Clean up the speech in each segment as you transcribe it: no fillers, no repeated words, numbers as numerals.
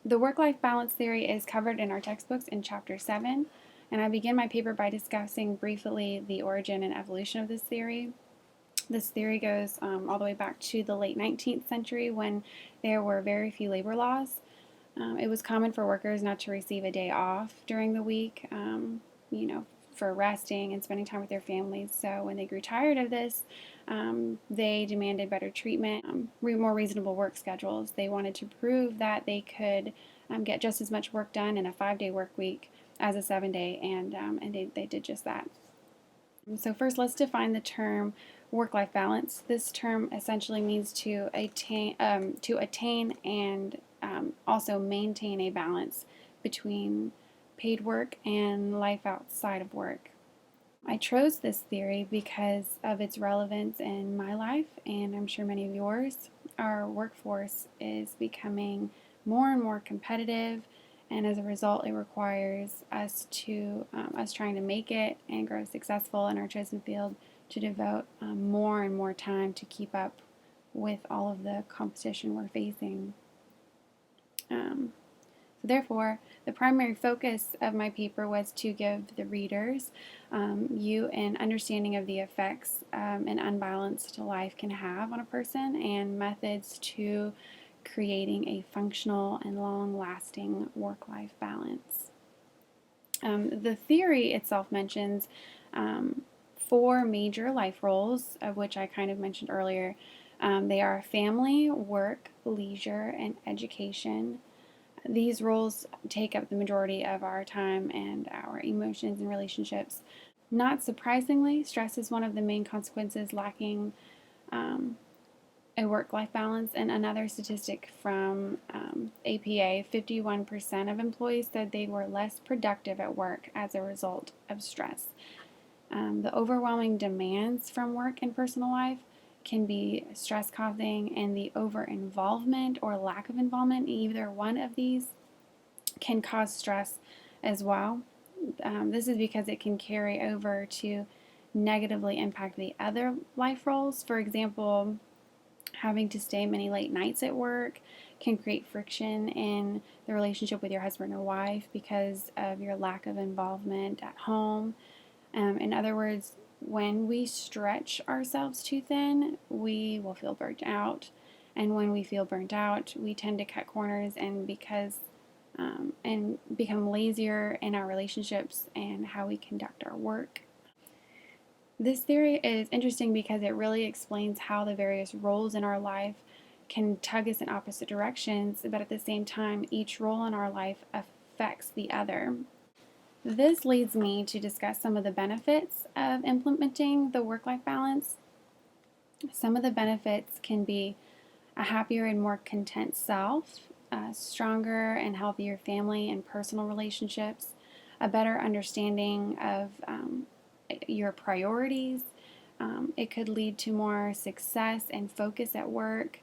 The work-life balance theory is covered in our textbooks in Chapter 7, and I begin my paper by discussing briefly the origin and evolution of this theory. This theory goes all the way back to the late 19th century when there were very few labor laws. It was common for workers not to receive a day off during the week, for resting and spending time with their families. So when they grew tired of this, they demanded better treatment, more reasonable work schedules. They wanted to prove that they could get just as much work done in a 5-day work week as a 7-day, and they did just that. So first, let's define the term work-life balance. This term essentially means to attain and also maintain a balance between paid work and life outside of work. I chose this theory because of its relevance in my life, and I'm sure many of yours. Our workforce is becoming more and more competitive, and as a result, it requires us trying to make it and grow successful in our chosen field to devote more and more time to keep up with all of the competition we're facing. Therefore, the primary focus of my paper was to give the readers you an understanding of the effects an unbalanced life can have on a person and methods to creating a functional and long-lasting work-life balance. The theory itself mentions 4 major life roles, of which I kind of mentioned earlier. They are family, work, leisure, and education. These roles take up the majority of our time and our emotions and relationships. Not surprisingly, stress is one of the main consequences lacking a work-life balance. And another statistic from APA, 51% of employees said they were less productive at work as a result of stress. The overwhelming demands from work and personal life can be stress causing, and the over involvement or lack of involvement in either one of these can cause stress as well. This is because it can carry over to negatively impact the other life roles. For example, having to stay many late nights at work can create friction in the relationship with your husband or wife because of your lack of involvement at home. In other words, when we stretch ourselves too thin, we will feel burnt out. And when we feel burnt out, we tend to cut corners and become lazier in our relationships and how we conduct our work. This theory is interesting because it really explains how the various roles in our life can tug us in opposite directions, but at the same time, each role in our life affects the other. This leads me to discuss some of the benefits of implementing the work-life balance. Some of the benefits can be a happier and more content self, stronger and healthier family and personal relationships, a better understanding of your priorities. It could lead to more success and focus at work.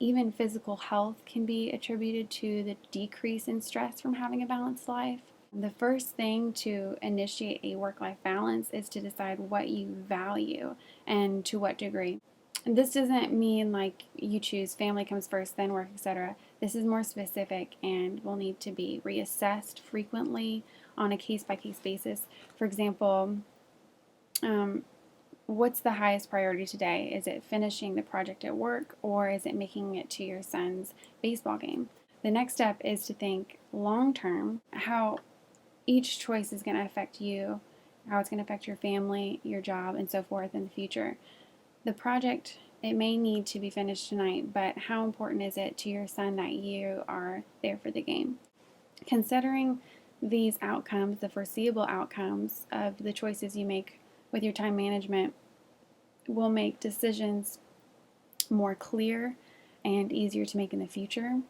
Even physical health can be attributed to the decrease in stress from having a balanced life. The first thing to initiate a work-life balance is to decide what you value and to what degree. And this doesn't mean like you choose family comes first, then work, etc. This is more specific and will need to be reassessed frequently on a case-by-case basis. For example, what's the highest priority today? Is it finishing the project at work, or is it making it to your son's baseball game? The next step is to think long-term, how each choice is going to affect you, how it's going to affect your family, your job, and so forth in the future. The project, it may need to be finished tonight, but how important is it to your son that you are there for the game? Considering these outcomes, the foreseeable outcomes of the choices you make with your time management, will make decisions more clear and easier to make in the future.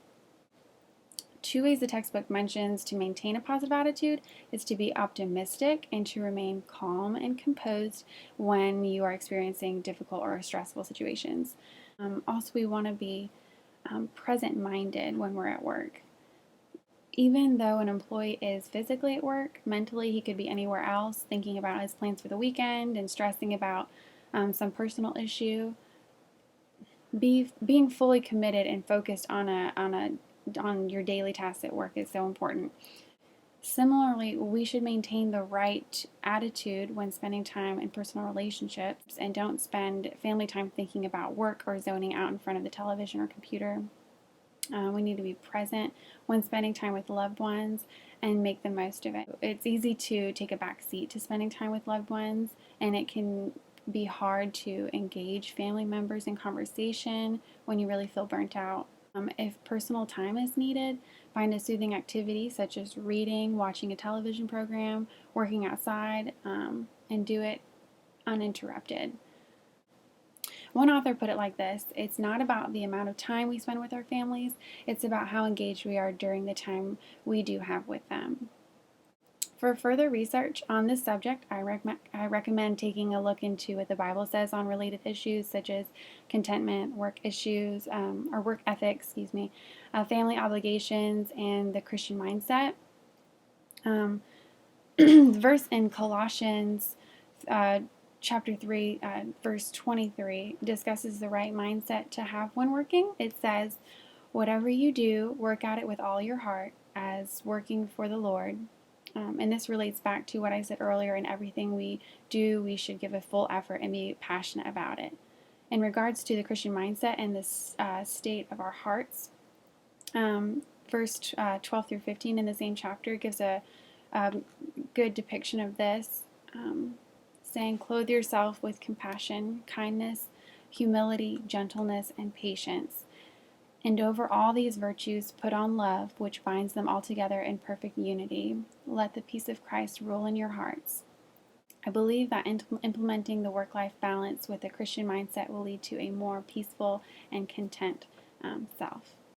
2 ways the textbook mentions to maintain a positive attitude is to be optimistic and to remain calm and composed when you are experiencing difficult or stressful situations. Also, we want to be present-minded when we're at work. Even though an employee is physically at work, mentally he could be anywhere else, thinking about his plans for the weekend and stressing about some personal issue. Being fully committed and focused on a on your daily tasks at work is so important. Similarly, we should maintain the right attitude when spending time in personal relationships and don't spend family time thinking about work or zoning out in front of the television or computer. We need to be present when spending time with loved ones and make the most of it. It's easy to take a back seat to spending time with loved ones, and it can be hard to engage family members in conversation when you really feel burnt out. If personal time is needed, find a soothing activity such as reading, watching a television program, working outside, and do it uninterrupted. One author put it like this: it's not about the amount of time we spend with our families, it's about how engaged we are during the time we do have with them. For further research on this subject, I recommend taking a look into what the Bible says on related issues such as contentment, work issues, or work ethics, family obligations, and the Christian mindset. The verse in Colossians chapter 3, verse 23 discusses the right mindset to have when working. It says, "Whatever you do, work at it with all your heart, as working for the Lord." And this relates back to what I said earlier: in everything we do, we should give a full effort and be passionate about it. In regards to the Christian mindset and the state of our hearts, verse 12 through 15 in the same chapter gives a good depiction of this, saying, "Clothe yourself with compassion, kindness, humility, gentleness, and patience. And over all these virtues put on love, which binds them all together in perfect unity. Let the peace of Christ rule in your hearts." I believe that implementing the work-life balance with a Christian mindset will lead to a more peaceful and content self.